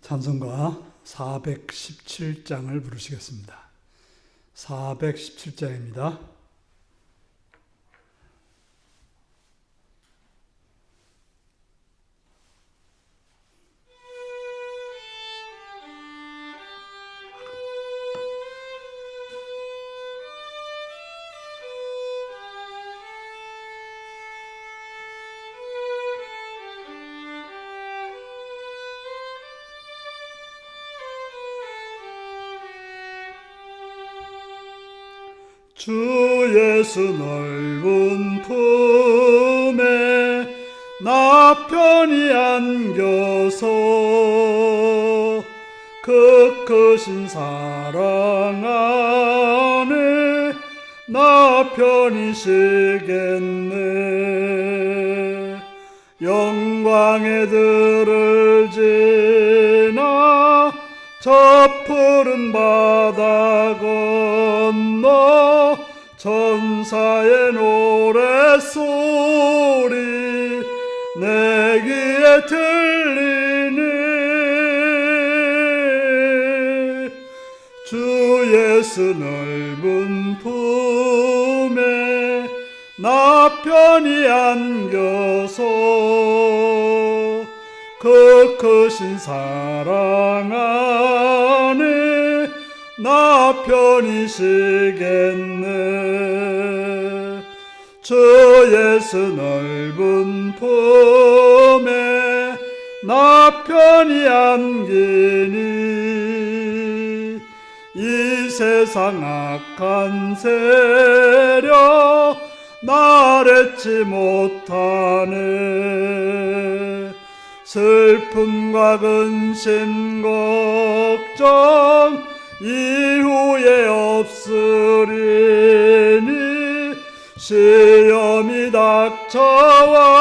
찬송가 417장을 부르시겠습니다. 417장입니다. 주 예수 넓은 품에 나 편히 안겨서 그 크신 사랑 안에 나 편히 쉬겠네. 영광의 들을 지나 저 푸른 바다 건너 천사의 노랫소리 내 귀에 들리네. 주 예수 넓은 품에 나 편히 안겨서 그 크신 사랑 안에 나 편히 쉬겠네. 주 예수 넓은 품에 나 편히 안기니 이 세상 악한 세력 날 잊지 못하네. 슬픔과 근심 걱정 이후에 없으리니 시험이 닥쳐와도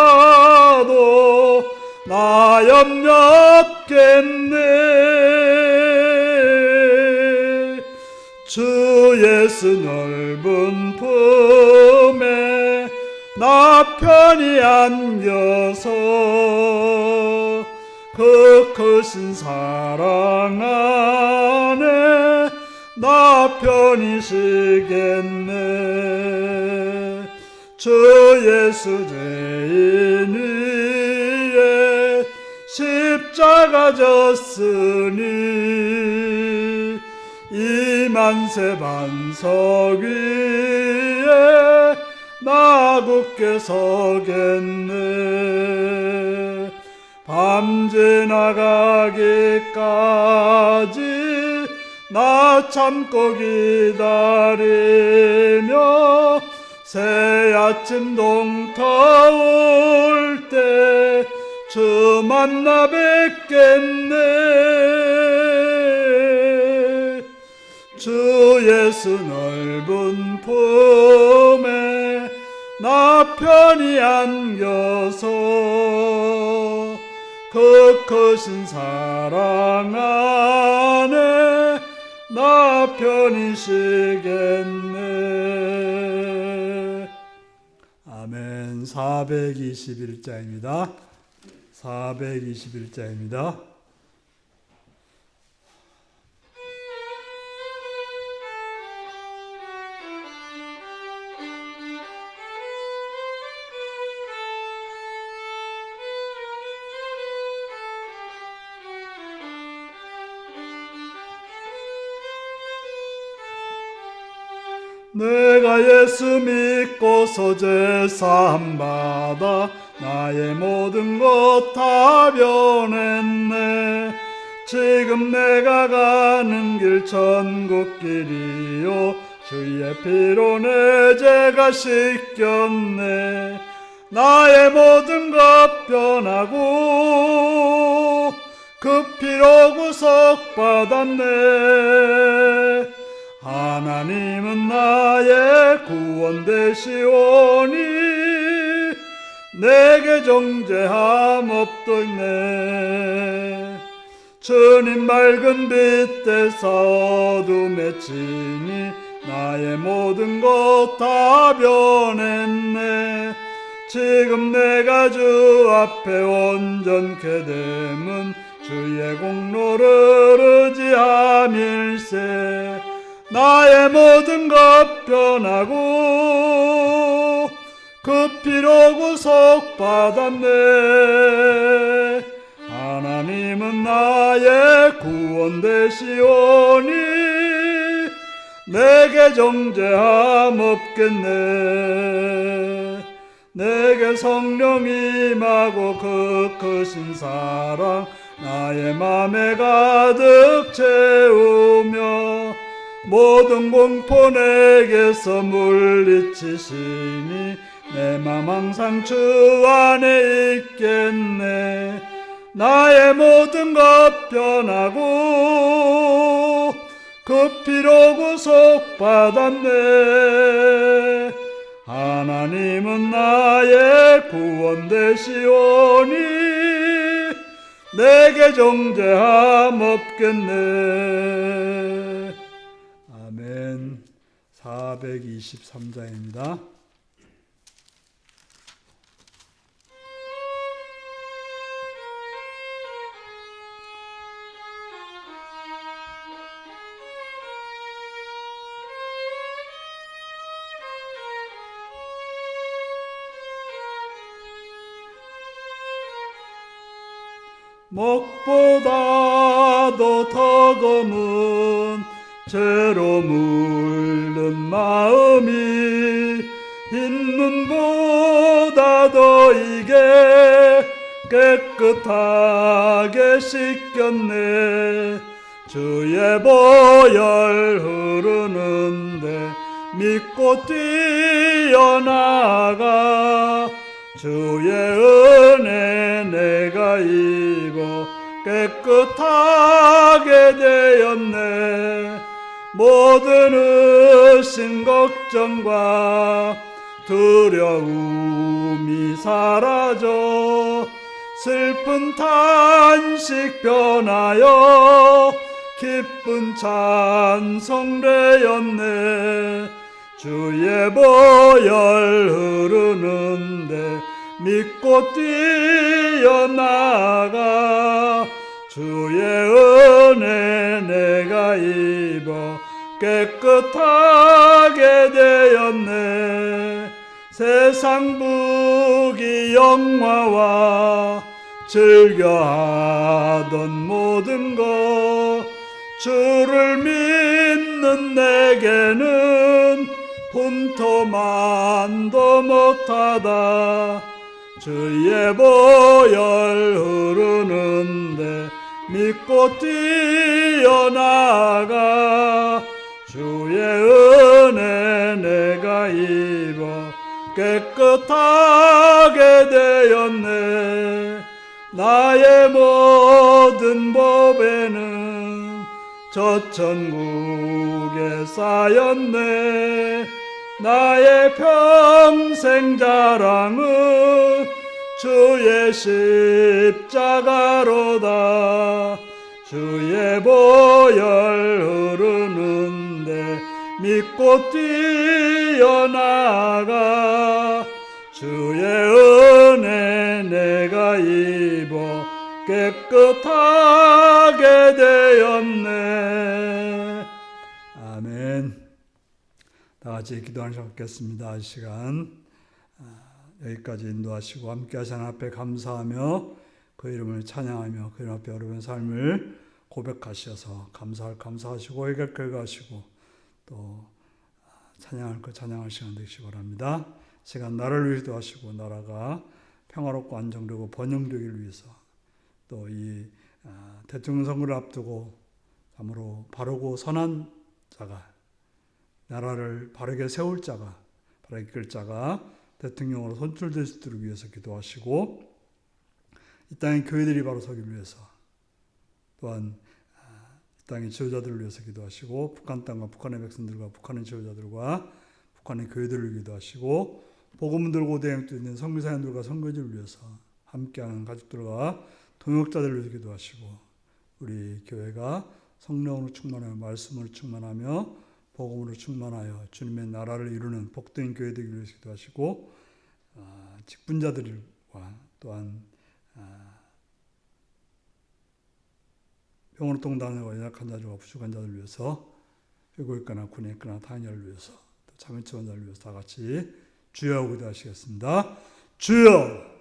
나 염려 없겠네. 주 예수 넓은 품에 나 편히 안겨서 그 크신 사랑 안에 나 편히 쉬겠네. 주 예수 죄인 위에 십자가 졌으니 이 만세 반석 위에 나 굳게 서겠네. 밤 지나가기까지 나 참고 기다리며 새 아침 동터올 때 주 만나 뵙겠네. 주 예수 넓은 품에 나 편히 안겨서 그 크신 사랑 안에 나 편히 쉬겠네. 아멘. 421자입니다. 421자입니다. 내가 예수 믿고서 제사함 받아 나의 모든 것 다 변했네. 지금 내가 가는 길 천국 길이요 주의 피로 내 죄가 씻겼네. 나의 모든 것 변하고 그 피로 구속받았네. 하나님은 나의 구원 되시오니 내게 정죄함 없더이네. 주님 맑은 빛 대사 어둠에 치니 나의 모든 것 다 변했네. 지금 내가 주 앞에 온전케 됨은 주의 공로를 의지함일세. 나의 모든 것 변하고 그 피로 구속받았네. 하나님은 나의 구원 되시오니 내게 정죄함 없겠네. 내게 성령 임하고 그 크신 사랑 나의 맘에 가득 채우며 모든 공포 내게서 물리치시니 내 맘 항상 주 안에 있겠네. 나의 모든 것 변하고 그 피로 구속받았네. 하나님은 나의 구원 되시오니 내게 정죄함 없겠네. 아멘. 423장입니다. 목보다도 더 검은 죄로 물든 마음이 흰눈보다도 이게 깨끗하게 씻겼네. 주의 보혈 흐르는데 믿고 뛰어나가 주의 은혜 내가 입어 깨끗하게 되었네. 모든 의심 걱정과 두려움이 사라져 슬픈 탄식 변하여 기쁜 찬송 되었네. 주의 보혈 흐르는데 믿고 뛰어나가 주의 은혜 내가 입어 깨끗하게 되었네. 세상 부귀 영화와 즐겨하던 모든 것 주를 믿는 내게는 분토만도 못하다. 주의 보혈 흐르는데 믿고 뛰어나가 주의 은혜 내가 입어 깨끗하게 되었네. 나의 모든 법에는 저 천국에 쌓였네. 나의 평생 자랑은 주의 십자가로다. 주의 보혈 흐르는데 믿고 뛰어나가 주의 은혜 내가 입어 깨끗하게 되었네. 아멘. 다 같이 기도하는 시간 갖겠습니다. 이 시간 여기까지 인도하시고 함께 하신 하나님 앞에 감사하며 그 이름을 찬양하며 그 이름 앞에 여러분의 삶을 고백하셔서 감사하시고 회개하시고 또 찬양할 거 찬양할 시간 되시기 바랍니다. 시간 나라를 위해 기도하시고 나라가 평화롭고 안정되고 번영되기를 위해서 또 이 대통령 선거를 앞두고 참으로 바르고 선한 자가 나라를 바르게 세울 자가 바르게 이끌 자가 대통령으로 선출될 수 있도록 위해서 기도하시고 이 땅의 교회들이 바로 서기를 위해서 또한 이 땅의 지도자들을 위해서 기도하시고 북한 땅과 북한의 백성들과 북한의 지도자들과 북한의 교회들을 기도하시고 복음 들고 대행도 있는 선교사님들과 선교지를 위해서 함께하는 가족들과 동역자들을 위해서 기도하시고 우리 교회가 성령으로 충만하며 말씀으로 충만하며 복음으로 충만하여 주님의 나라를 이루는 복된 교회 되기를 위해서 기도하시고 직분자들과 또한 병원으로 동당하고 연약한 자들과 부족한 자들을 위해서 외국에 있거나 군에 있거나 타인을 위해서 또 장애처 환자를 위해서 다 같이 주여 기도하시겠습니다. 주여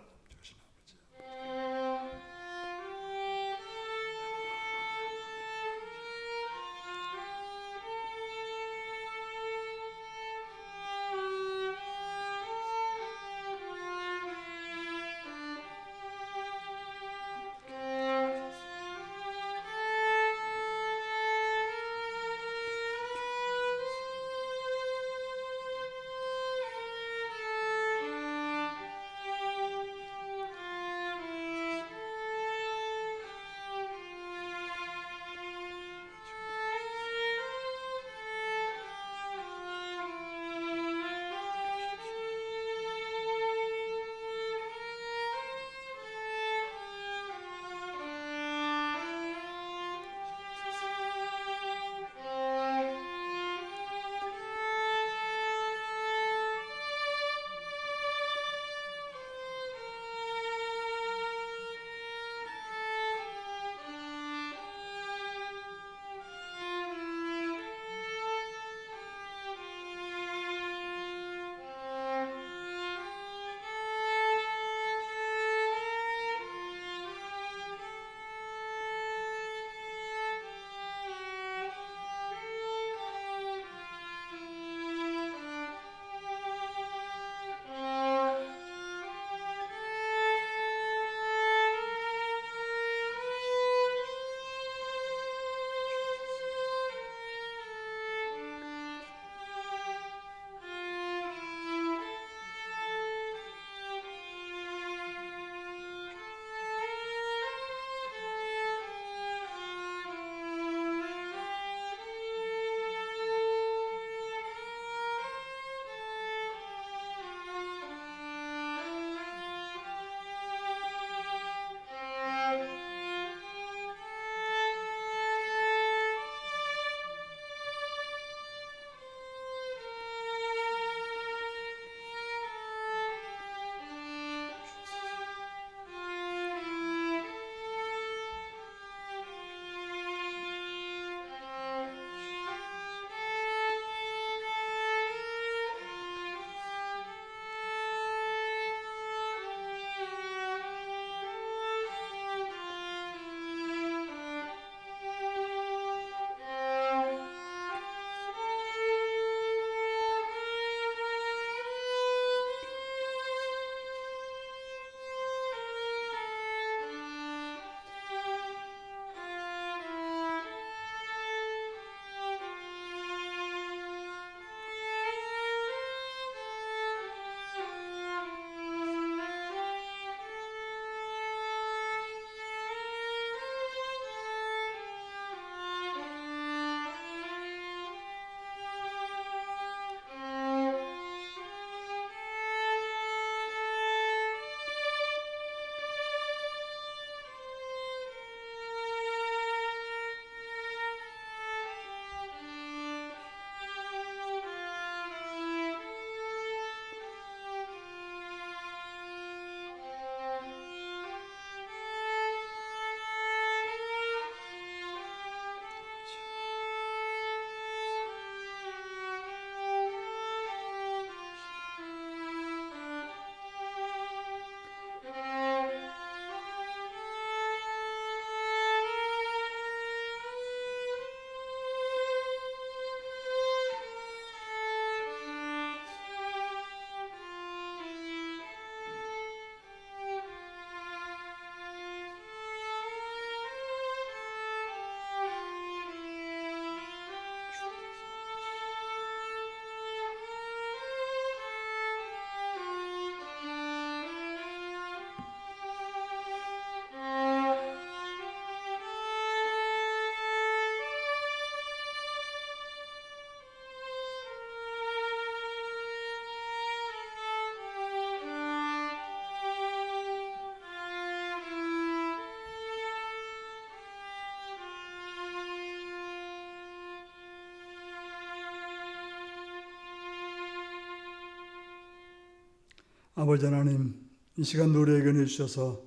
아버지 하나님, 이 시간 노래에 견해 주셔서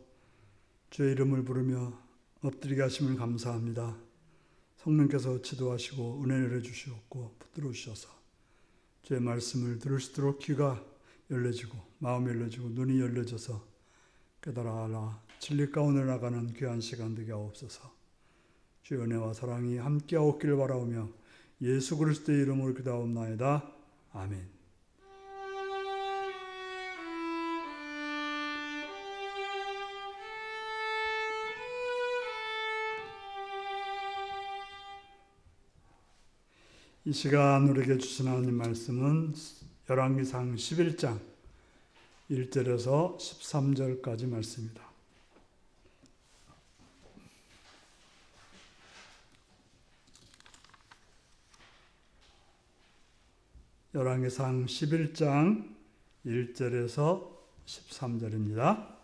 주의 이름을 부르며 엎드리게 하심을 감사합니다. 성령께서 지도하시고 은혜를 주시옵고 붙들어 주셔서 주의 말씀을 들을 수 있도록 귀가 열려지고 마음이 열려지고 눈이 열려져서 깨달아 알아 진리 가운데 나가는 귀한 시간 되게 하옵소서. 주의 은혜와 사랑이 함께하옵기를 바라오며 예수 그리스도의 이름으로 기도하옵나이다. 아멘. 이 시간 우리에게 주신 하나님 말씀은 열왕기상 11장 1절에서 13절까지 말씀입니다. 열왕기상 11장 1절에서 13절입니다.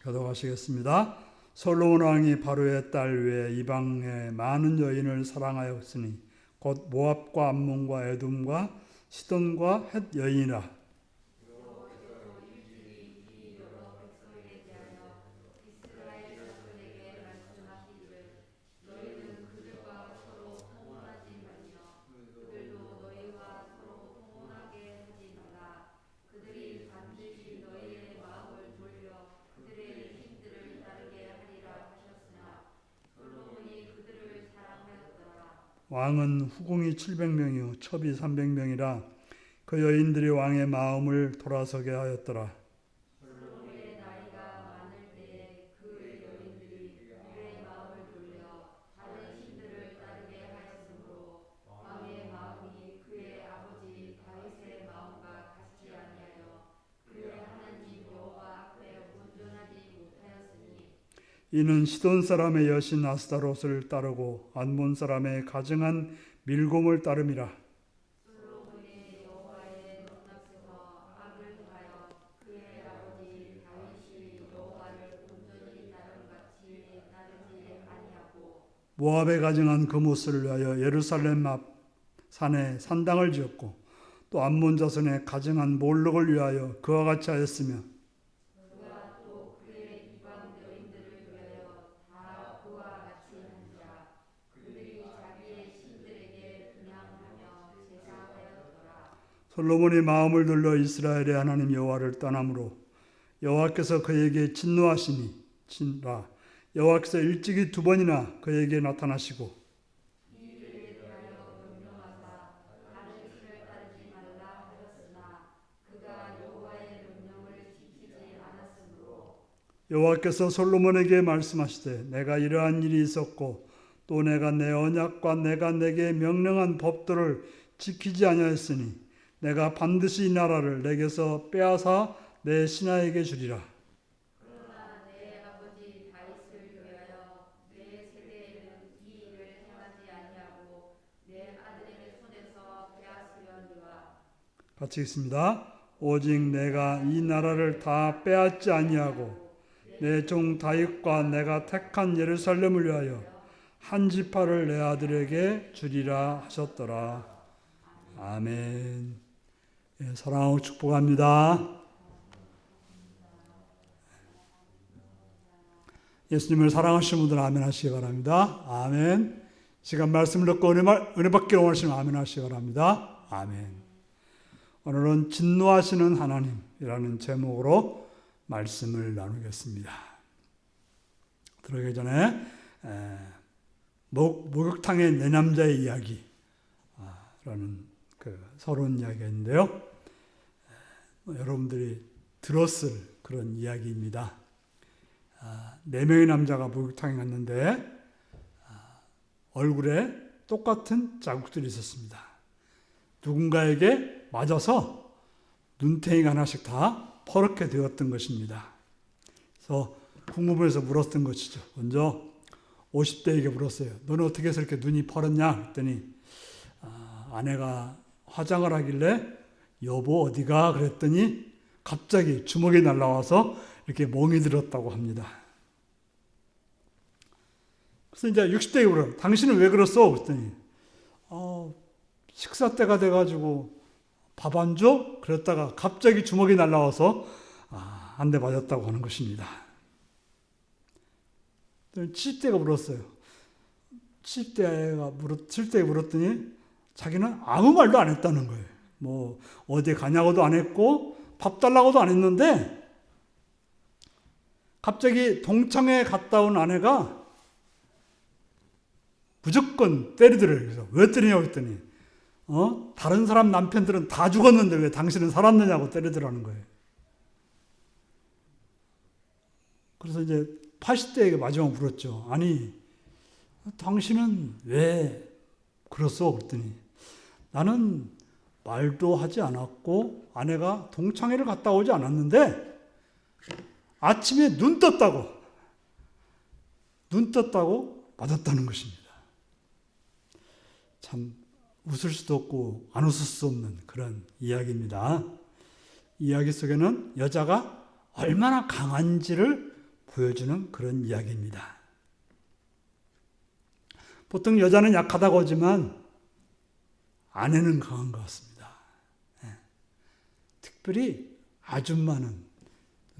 교독하시겠습니다. 솔로몬 왕이 바로의 딸 외에 이방의 많은 여인을 사랑하였으니 곧 모압과 암몬과 에돔과 시돈과 헷 여인이라. 왕은 후궁이 700명이요 첩이 300명이라 그 여인들이 왕의 마음을 돌아서게 하였더라. 솔로몬의 나이가 많을 때에 그 여인들이 그의 마음을 돌려 다른 신들을 따르게 하였으므로 왕의 마음이 그의 아버지 다윗의 마음과 같지 아니하여 그의 하나님 여호와 앞에 온전하지 못하였으니 이는 시돈 사람의 여신 아스타롯을 따르고 안몬 사람의 가증한 밀곰을 따름이라. 솔로몬이 여호와의 눈앞에서 악을 행하여 그의 아버지 다윗이 여호와를 온전히 따름같이 따르지 아니하고 모압에 가증한 그못을 위하여 예루살렘 앞 산에 산당을 지었고 또 암몬 자손의 가증한 몰록을 위하여 그와 같이 하였으며 그가 또 그의 이방 여인들을 위하여 다 그와 같이 한지라. 그들이 자기의 신들에게 분향하며 제사하였더라. 솔로몬이 마음을 돌려 이스라엘의 하나님 여호와를 떠남으로 여호와께서 그에게 진노하시니 진라 여호와께서 일찍이 2번이나 그에게 나타나시고 이를 대하여 명령하사 다른 신을 따르지 말라 하셨으나 그가 여호와의 명령을 지키지 않았으므로 여호와께서 솔로몬에게 말씀하시되 내가 이러한 일이 있었고 또 내가 내 언약과 내가 내게 명령한 법도를 지키지 아니하였으니 내가 반드시 이 나라를 내게서 빼앗아 내 신하에게 주리라. 그러나 내 아버지 다윗을 위하여 내 세대에는 이 일을 행하지 아니하고 내 아들의 손에서 빼앗으려니와 같이 읽습니다. 오직 내가 이 나라를 다 빼앗지 아니하고 내 종 다윗과 내가 택한 예루살렘을 위하여 한 지파를 내 아들에게 주리라 하셨더라. 아멘. 예, 사랑하고 축복합니다. 예수님을 사랑하시는 분들은 아멘 하시기 바랍니다. 아멘. 시간 말씀을 듣고 은혜 받기를 원하시면 아멘 하시기 바랍니다. 아멘. 오늘은 진노하시는 하나님이라는 제목으로 말씀을 나누겠습니다. 들어가기 전에 목욕탕의 내 남자의 이야기라는 서론 이야기가 있는데요. 여러분들이 들었을 그런 이야기입니다. 4명의 남자가 목욕탕에 갔는데 얼굴에 똑같은 자국들이 있었습니다. 누군가에게 맞아서 눈탱이가 하나씩 다 퍼렇게 되었던 것입니다. 그래서 국무부에서 물었던 것이죠. 먼저 50대에게 물었어요. 너는 어떻게 해서 이렇게 눈이 퍼졌냐? 그랬더니 아내가 화장을 하길래 여보 어디가? 그랬더니 갑자기 주먹이 날라와서 이렇게 멍이 들었다고 합니다. 그래서 이제 60대에 물어요. 당신은 왜 그랬어? 그랬더니 식사 때가 돼가지고 밥 안 줘? 그랬다가 갑자기 주먹이 날라와서 한 대 맞았다고 하는 것입니다. 70대가 물었어요. 70대에 물었더니 자기는 아무 말도 안 했다는 거예요. 뭐 어디 가냐고도 안 했고 밥 달라고도 안 했는데 갑자기 동창회 갔다 온 아내가 무조건 때리더래요. 그래서 왜 때리냐고 했더니 다른 사람 남편들은 다 죽었는데 왜 당신은 살았느냐고 때리더라는 거예요. 그래서 이제 80대에게 마지막 물었죠. 아니, 당신은 왜 그랬어? 그랬더니 나는 말도 하지 않았고 아내가 동창회를 갔다 오지 않았는데 아침에 눈 떴다고 맞았다는 것입니다. 참 웃을 수도 없고 안 웃을 수 없는 그런 이야기입니다. 이야기 속에는 여자가 얼마나 강한지를 보여주는 그런 이야기입니다. 보통 여자는 약하다고 하지만 아내는 강한 것 같습니다. 특별히 아줌마는,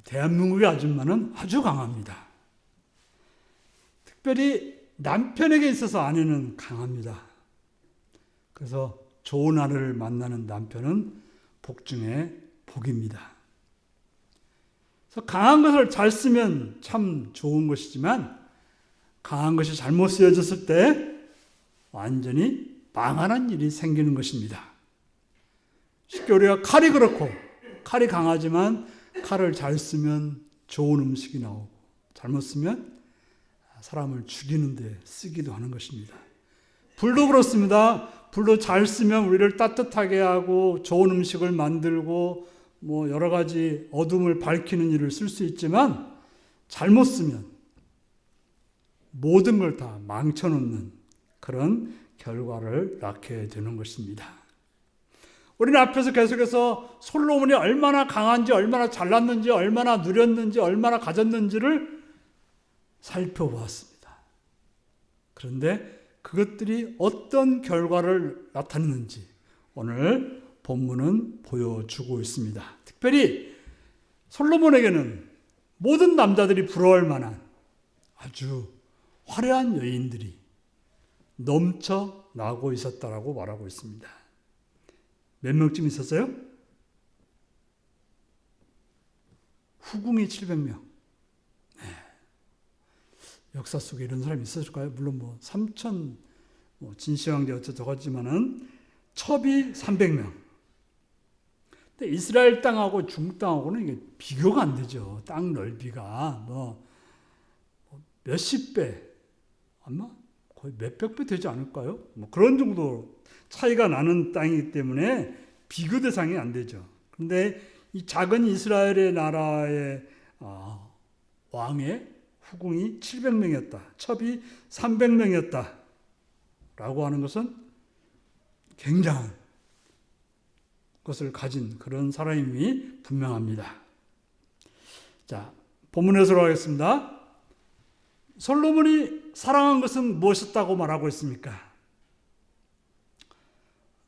대한민국의 아줌마는 아주 강합니다. 특별히 남편에게 있어서 아내는 강합니다. 그래서 좋은 아내를 만나는 남편은 복 중에 복입니다. 그래서 강한 것을 잘 쓰면 참 좋은 것이지만 강한 것이 잘못 쓰여졌을 때 완전히 망하는 일이 생기는 것입니다. 쉽게 우리가 칼이 그렇고 칼이 강하지만 칼을 잘 쓰면 좋은 음식이 나오고 잘못 쓰면 사람을 죽이는 데 쓰기도 하는 것입니다. 불도 그렇습니다. 불도 잘 쓰면 우리를 따뜻하게 하고 좋은 음식을 만들고 뭐 여러 가지 어둠을 밝히는 일을 쓸 수 있지만 잘못 쓰면 모든 걸 다 망쳐놓는 그런 결과를 낳게 되는 것입니다. 우리는 앞에서 계속해서 솔로몬이 얼마나 강한지, 얼마나 잘났는지, 얼마나 누렸는지, 얼마나 가졌는지를 살펴보았습니다. 그런데 그것들이 어떤 결과를 나타내는지 오늘 본문은 보여주고 있습니다. 특별히 솔로몬에게는 모든 남자들이 부러워할 만한 아주 화려한 여인들이 넘쳐나고 있었다라고 말하고 있습니다. 몇 명쯤 있었어요? 후궁이 700명. 역사 속에 이런 사람이 있었을까요? 물론 뭐 삼천 진시황제 어쩌고 하지만은 첩이 300명. 근데 이스라엘 땅하고 중국 땅하고는 이게 비교가 안 되죠. 땅 넓이가 뭐 몇십 배, 아마 거의 몇백 배 되지 않을까요? 뭐 그런 정도 차이가 나는 땅이기 때문에 비교 대상이 안 되죠. 그런데 이 작은 이스라엘의 나라의 왕의 후궁이 700명이었다. 첩이 300명이었다. 라고 하는 것은 굉장한 것을 가진 그런 사람임이 분명합니다. 자, 본문에서 하겠습니다. 솔로몬이 사랑한 것은 무엇이었다고 말하고 있습니까?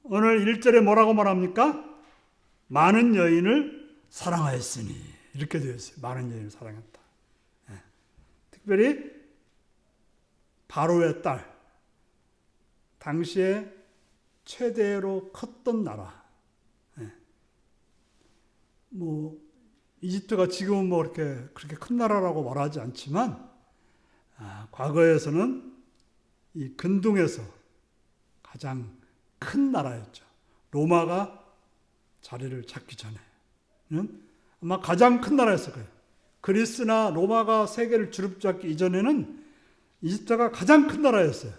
오늘 1절에 뭐라고 말합니까? 많은 여인을 사랑하였으니 이렇게 되어 있어요. 많은 여인을 사랑했다. 특별히 바로의 딸, 당시에 최대로 컸던 나라. 뭐 이집트가 지금은 뭐 그렇게 큰 나라라고 말하지 않지만 과거에서는 이 근동에서 가장 큰 나라였죠. 로마가 자리를 잡기 전에는 아마 가장 큰 나라였을 거예요. 그리스나 로마가 세계를 주름잡기 이전에는 이집트가 가장 큰 나라였어요.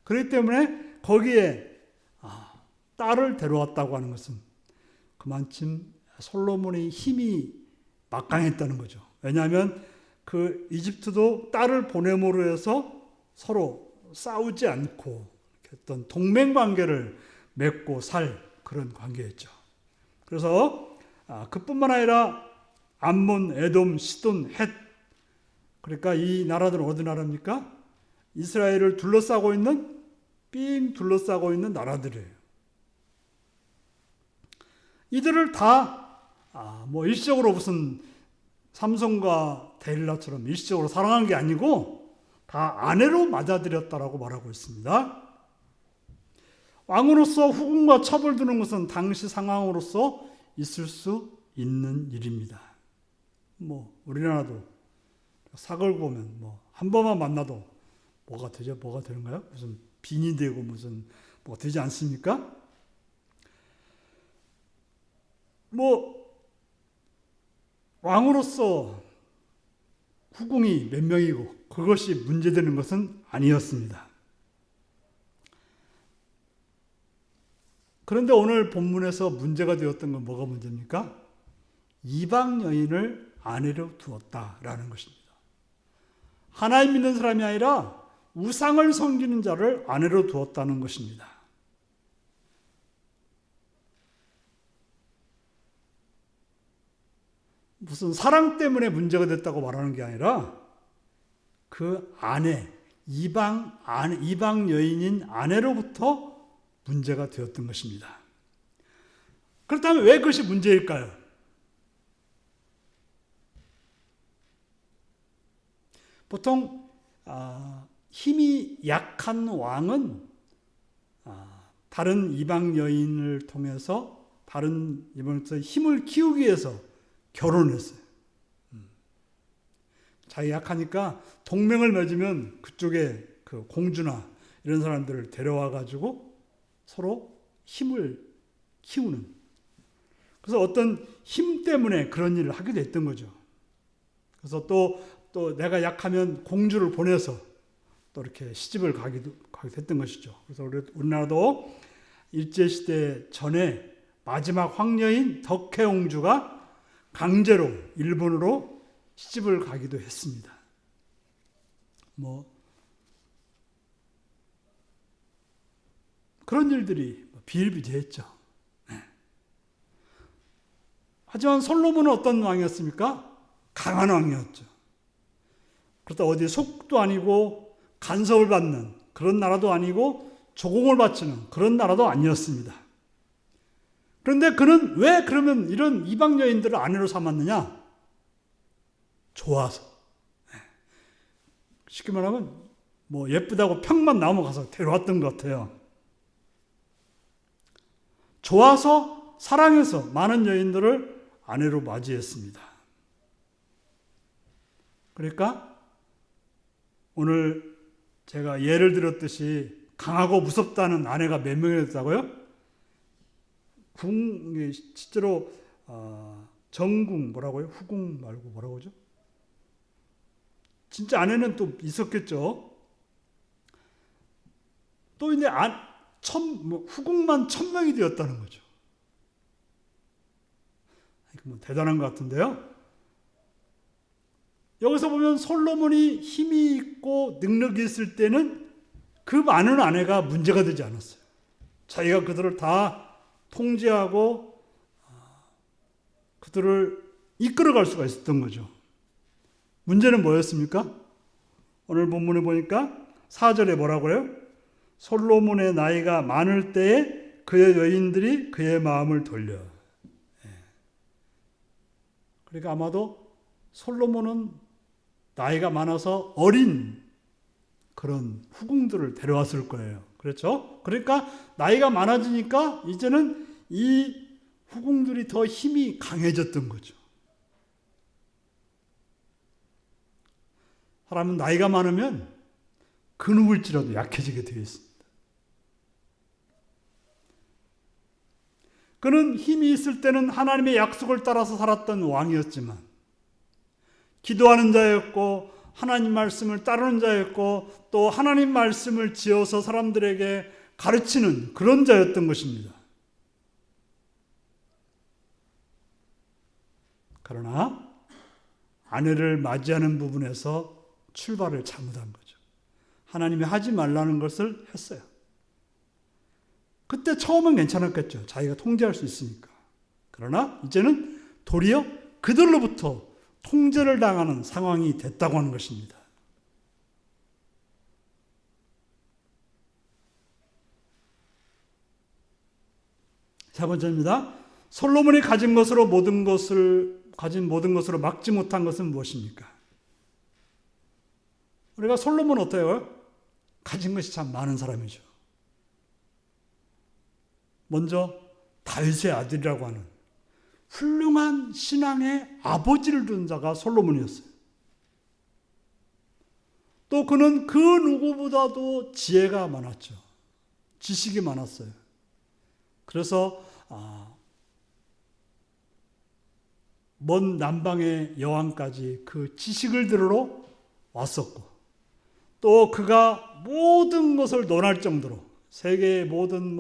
그렇기 때문에 거기에 딸을 데려왔다고 하는 것은 그만큼 솔로몬의 힘이 막강했다는 거죠. 왜냐하면 그 이집트도 딸을 보냄으로 해서 서로 싸우지 않고 어떤 동맹 관계를 맺고 살 그런 관계였죠. 그래서 그뿐만 아니라 암몬, 에돔, 시돈, 헷, 그러니까 이 나라들은 어디 나라입니까? 이스라엘을 둘러싸고 있는 삥 둘러싸고 있는 나라들이에요. 이들을 다 뭐 일시적으로 무슨 삼손과 데릴라처럼 일시적으로 사랑한 게 아니고 다 아내로 맞아들였다라고 말하고 있습니다. 왕으로서 후궁과 첩을 두는 것은 당시 상황으로서 있을 수 있는 일입니다. 우리나라도 사걸 보면 한 번만 만나도 뭐가 되죠? 뭐가 되는가요? 무슨 빈이 되고 무슨 뭐가 되지 않습니까? 왕으로서 후궁이 몇 명이고 그것이 문제되는 것은 아니었습니다. 그런데 오늘 본문에서 문제가 되었던 건 뭐가 문제입니까? 이방 여인을 아내로 두었다라는 것입니다. 하나님 믿는 사람이 아니라 우상을 섬기는 자를 아내로 두었다는 것입니다. 무슨 사랑 때문에 문제가 됐다고 말하는 게 아니라 그 아내, 이방 여인인 아내로부터 문제가 되었던 것입니다. 그렇다면 왜 그것이 문제일까요? 보통 힘이 약한 왕은 다른 이방 여인을 통해서 다른 이방에서 힘을 키우기 위해서 결혼했어요. 자기 약하니까 동맹을 맺으면 그쪽에 그 공주나 이런 사람들을 데려와 가지고 서로 힘을 키우는. 그래서 어떤 힘 때문에 그런 일을 하게 됐던 거죠. 그래서 또 내가 약하면 공주를 보내서 또 이렇게 시집을 가기도 했던 것이죠. 그래서 우리나라도 일제시대 전에 마지막 황녀인 덕혜옹주가 강제로 일본으로 시집을 가기도 했습니다. 그런 일들이 비일비재했죠. 하지만 솔로몬은 어떤 왕이었습니까? 강한 왕이었죠. 그렇다 어디 속도 아니고 간섭을 받는 그런 나라도 아니고 조공을 바치는 그런 나라도 아니었습니다. 그런데 그는 왜 그러면 이런 이방 여인들을 아내로 삼았느냐? 좋아서. 쉽게 말하면 예쁘다고 평만 나오면 가서 데려왔던 것 같아요. 좋아서 사랑해서 많은 여인들을 아내로 맞이했습니다. 그러니까 오늘 제가 예를 들었듯이 강하고 무섭다는 아내가 몇 명이 됐다고요? 실제로 정궁 뭐라고요? 후궁 말고 뭐라고 하죠? 진짜 아내는 또 있었겠죠. 또 이제 후궁만 1000명이 되었다는 거죠. 대단한 것 같은데요. 여기서 보면 솔로몬이 힘이 있고 능력이 있을 때는 그 많은 아내가 문제가 되지 않았어요. 자기가 그들을 다 통제하고 그들을 이끌어갈 수가 있었던 거죠. 문제는 뭐였습니까? 오늘 본문에 보니까 4절에 뭐라고요? 솔로몬의 나이가 많을 때에 그의 여인들이 그의 마음을 돌려. 그러니까 아마도 솔로몬은 나이가 많아서 어린 그런 후궁들을 데려왔을 거예요. 그렇죠? 그러니까 나이가 많아지니까 이제는 이 후궁들이 더 힘이 강해졌던 거죠. 사람은 나이가 많으면 그 누굴지라도 약해지게 되어 있습니다. 그는 힘이 있을 때는 하나님의 약속을 따라서 살았던 왕이었지만 기도하는 자였고 하나님 말씀을 따르는 자였고 또 하나님 말씀을 지어서 사람들에게 가르치는 그런 자였던 것입니다. 그러나 아내를 맞이하는 부분에서 출발을 잘못한 거죠. 하나님이 하지 말라는 것을 했어요. 그때 처음은 괜찮았겠죠. 자기가 통제할 수 있으니까. 그러나 이제는 도리어 그들로부터 통제를 당하는 상황이 됐다고 하는 것입니다. 세 번째입니다. 솔로몬이 가진 모든 것으로 막지 못한 것은 무엇입니까? 우리가 솔로몬 어때요? 가진 것이 참 많은 사람이죠. 먼저 다윗의 아들이라고 하는 훌륭한 신앙의 아버지를 둔 자가 솔로몬이었어요. 또 그는 그 누구보다도 지혜가 많았죠. 지식이 많았어요. 그래서 먼 남방의 여왕까지 그 지식을 들으러 왔었고, 또 그가 모든 것을 논할 정도로 세계의 모든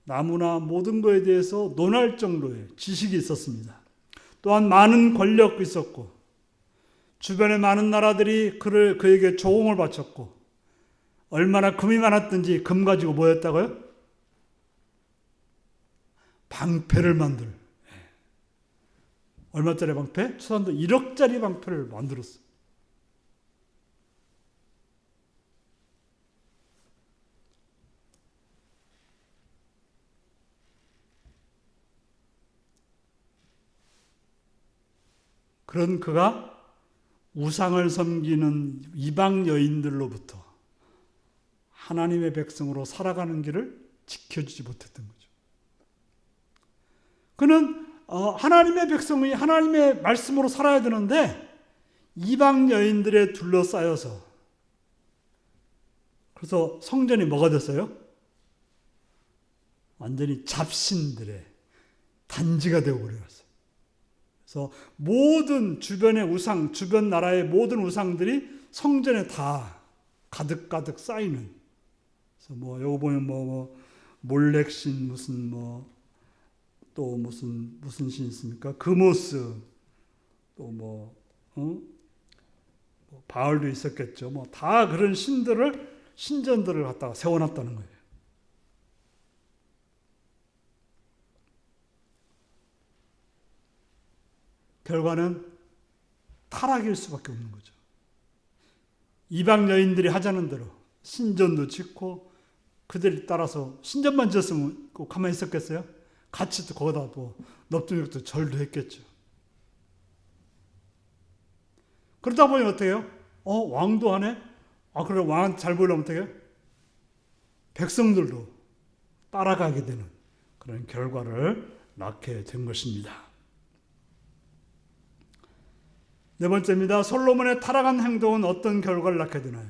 나무나 모든 것에 대해서 논할 정도의 지식이 있었습니다. 또한 많은 권력이 있었고, 주변의 많은 나라들이 그에게 조공을 바쳤고, 얼마나 금이 많았든지 금 가지고 뭐 했다고요? 방패를 만들. 얼마짜리 방패? 초산도 1억짜리 방패를 만들었어요. 그런 그가 우상을 섬기는 이방 여인들로부터 하나님의 백성으로 살아가는 길을 지켜주지 못했던 거죠. 그는 하나님의 백성이 하나님의 말씀으로 살아야 되는데 이방 여인들에 둘러싸여서, 그래서 성전이 뭐가 됐어요? 완전히 잡신들의 단지가 되어버렸어요. 그래서 모든 주변의 우상, 주변 나라의 모든 우상들이 성전에 다 가득가득 쌓이는. 그래서 요거 보면 몰렉신 또 무슨 신 있습니까? 그모스, 또 바알도 있었겠죠. 다 그런 신전들을 갖다가 세워놨다는 거예요. 결과는 타락일 수밖에 없는 거죠. 이방 여인들이 하자는 대로 신전도 짓고, 그들 따라서 신전만 지었으면 가만히 있었겠어요? 같이 또 거기다 또 넙죽죽도 절도 했겠죠. 그러다 보니 어떻게 해요? 왕도 하네? 그래, 왕한테 잘 보이려면 어떻게 해요? 백성들도 따라가게 되는 그런 결과를 낳게 된 것입니다. 네 번째입니다. 솔로몬의 타락한 행동은 어떤 결과를 낳게 되나요?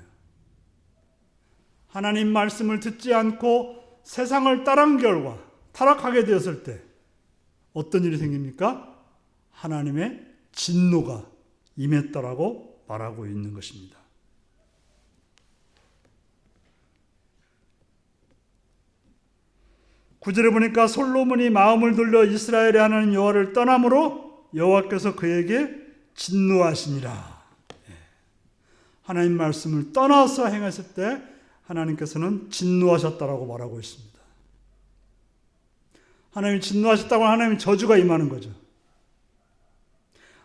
하나님 말씀을 듣지 않고 세상을 따른 결과, 타락하게 되었을 때 어떤 일이 생깁니까? 하나님의 진노가 임했다라고 말하고 있는 것입니다. 구절에 보니까 솔로몬이 마음을 돌려 이스라엘의 하나님 여호와를 떠남으로 여호와께서 그에게 진노하시니라. 하나님 말씀을 떠나서 행했을 때 하나님께서는 진노하셨다라고 말하고 있습니다. 하나님이 진노하셨다고 하면 하나님의 저주가 임하는 거죠.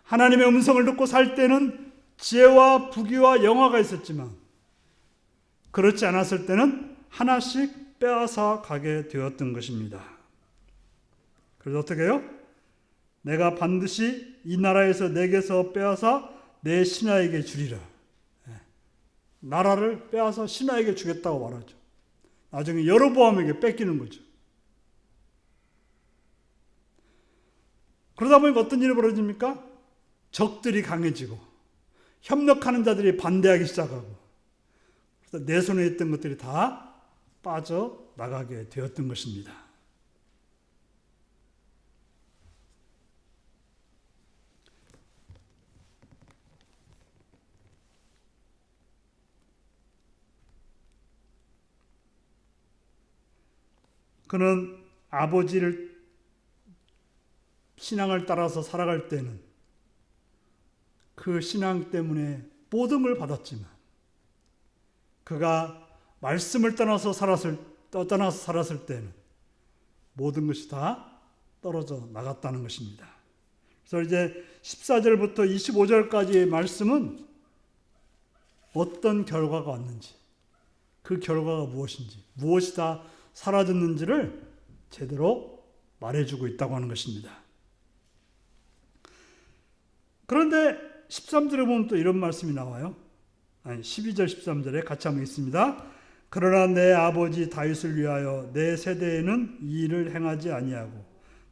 하나님의 음성을 듣고 살 때는 지혜와 부귀와 영화가 있었지만, 그렇지 않았을 때는 하나씩 빼앗아 가게 되었던 것입니다. 그래서 어떻게 해요? 내가 반드시 이 나라에서 내게서 빼앗아 내 신하에게 주리라. 나라를 빼앗아 신하에게 주겠다고 말하죠. 나중에 여로보암에게 뺏기는 거죠. 그러다 보니까 어떤 일이 벌어집니까? 적들이 강해지고 협력하는 자들이 반대하기 시작하고, 그래서 내 손에 있던 것들이 다 빠져나가게 되었던 것입니다. 그는 아버지를 신앙을 따라서 살아갈 때는 그 신앙 때문에 모든 걸 받았지만, 그가 말씀을 떠나서 살았을 때는 모든 것이 다 떨어져 나갔다는 것입니다. 그래서 이제 14절부터 25절까지의 말씀은 어떤 결과가 왔는지, 그 결과가 무엇인지, 무엇이 다 사라졌는지를 제대로 말해주고 있다고 하는 것입니다. 그런데 13절에 보면 또 이런 말씀이 나와요. 12절 13절에 같이 한번 읽습니다. 그러나 내 아버지 다윗을 위하여 내 세대에는 이 일을 행하지 아니하고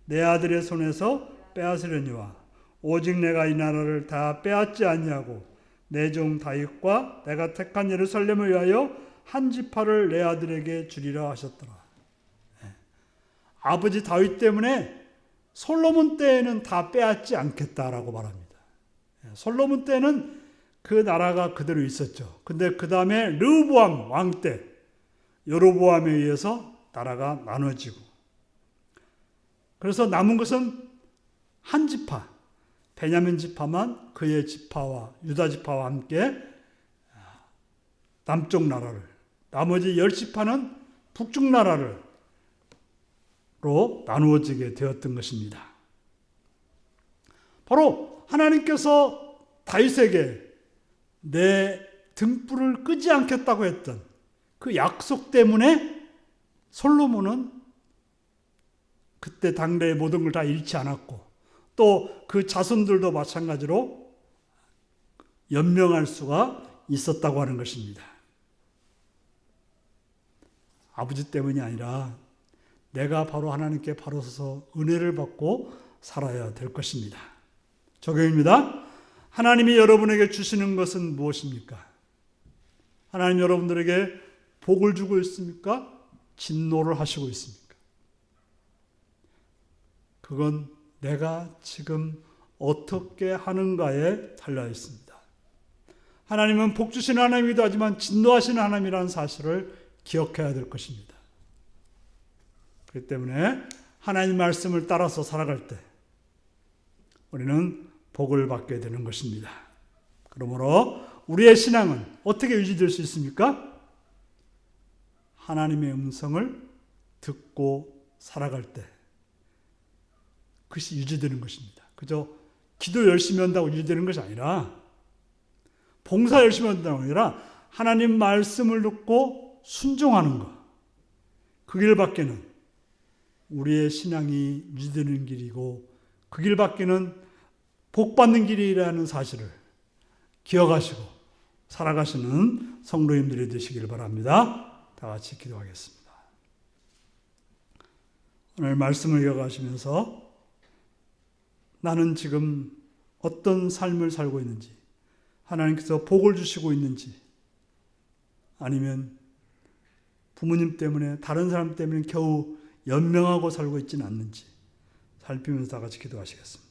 내 아들의 손에서 빼앗으려니와 오직 내가 이 나라를 다 빼앗지 아니하고 내 종 다윗과 내가 택한 예루살렘을 위하여 한 지파를 내 아들에게 주리라 하셨더라. 아버지 다윗 때문에 솔로몬 때에는 다 빼앗지 않겠다라고 말합니다. 솔로몬 때는 그 나라가 그대로 있었죠. 근데 그 다음에 르호보암 왕 때 여로보암에 의해서 나라가 나눠지고, 그래서 남은 것은 한 지파, 베냐민 지파만 그의 지파와 유다 지파와 함께 남쪽 나라를, 나머지 10지파는 북쪽 나라로 나누어지게 되었던 것입니다. 바로 하나님께서 다윗에게 내 등불을 끄지 않겠다고 했던 그 약속 때문에 솔로몬은 그때 당대의 모든 걸 다 잃지 않았고, 또 그 자손들도 마찬가지로 연명할 수가 있었다고 하는 것입니다. 아버지 때문이 아니라 내가 바로 하나님께 바로 서서 은혜를 받고 살아야 될 것입니다. 적용입니다. 하나님이 여러분에게 주시는 것은 무엇입니까? 하나님 여러분들에게 복을 주고 있습니까? 진노를 하시고 있습니까? 그건 내가 지금 어떻게 하는가에 달려 있습니다. 하나님은 복 주시는 하나님이기도 하지만 진노하시는 하나님이라는 사실을 기억해야 될 것입니다. 그렇기 때문에 하나님 말씀을 따라서 살아갈 때 우리는 복을 받게 되는 것입니다. 그러므로 우리의 신앙은 어떻게 유지될 수 있습니까? 하나님의 음성을 듣고 살아갈 때 그것이 유지되는 것입니다. 그저 기도 열심히 한다고 유지되는 것이 아니라, 봉사 열심히 한다고 아니라 하나님 말씀을 듣고 순종하는 것, 그 길밖에는 우리의 신앙이 유지되는 길이고 그 길밖에는 복받는 길이라는 사실을 기억하시고 살아가시는 성도님들이 되시길 바랍니다. 다 같이 기도하겠습니다. 오늘 말씀을 이어가시면서 나는 지금 어떤 삶을 살고 있는지, 하나님께서 복을 주시고 있는지, 아니면 부모님 때문에 다른 사람 때문에 겨우 연명하고 살고 있지는 않는지 살피면서 다 같이 기도하시겠습니다.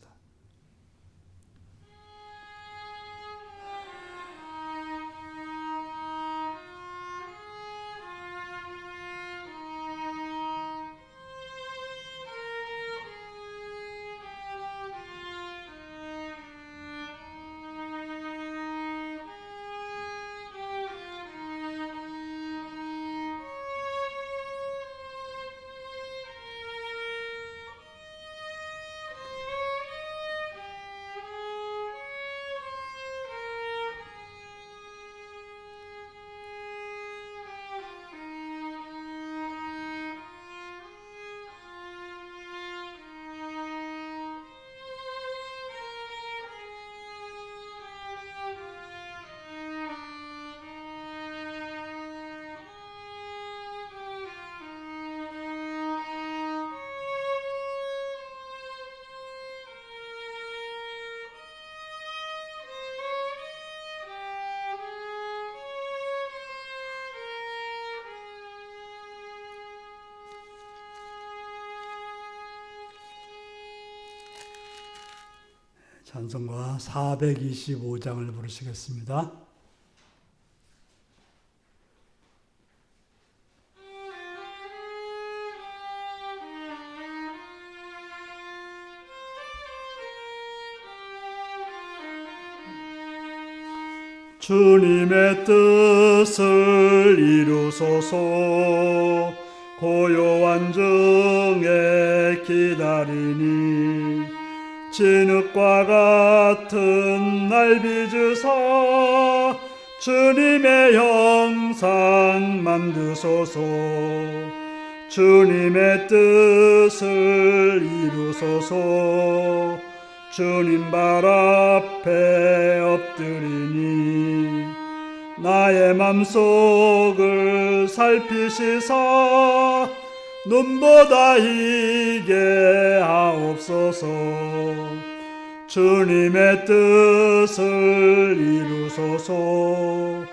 찬송가 425장을 부르시겠습니다. 주님의 뜻을 이루소서. 고요한 중에 기다리니 진흙과 같은 날 빚으사 주님의 형상 만드소서. 주님의 뜻을 이루소서. 주님 발 앞에 엎드리니 나의 맘속을 살피시사 눈보다 희게 하옵소서. 주님의 뜻을 이루소서.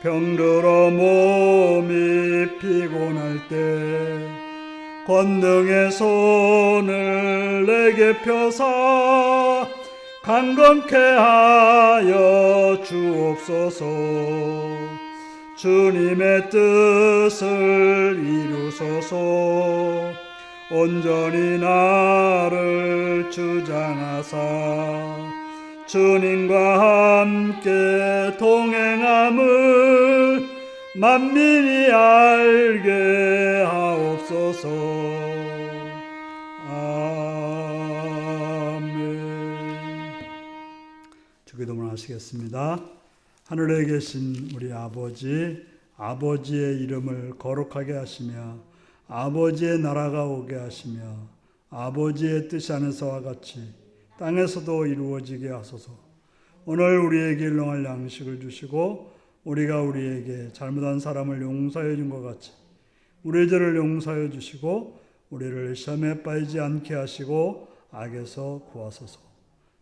병들어 몸이 피곤할 때 권능의 손을 내게 펴사 강건케 하여 주옵소서. 주님의 뜻을 이루소서. 온전히 나를 주장하사 주님과 함께 동행함을 만민이 알게 하옵소서. 아멘. 주기도문 하시겠습니다. 하늘에 계신 우리 아버지, 아버지의 이름을 거룩하게 하시며 아버지의 나라가 오게 하시며 아버지의 뜻이 하늘에서와 같이 땅에서도 이루어지게 하소서. 오늘 우리에게 일용할 양식을 주시고 우리가 우리에게 잘못한 사람을 용서해 준 것 같이 우리의 죄를 용서해 주시고 우리를 시험에 빠지지 않게 하시고 악에서 구하소서.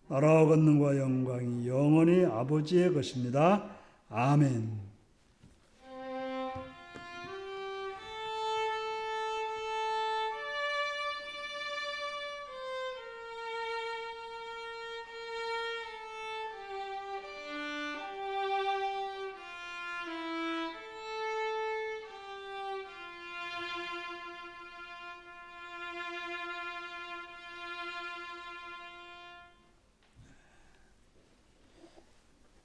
나라와 권능과 영광이 영원히 아버지의 것입니다. 아멘.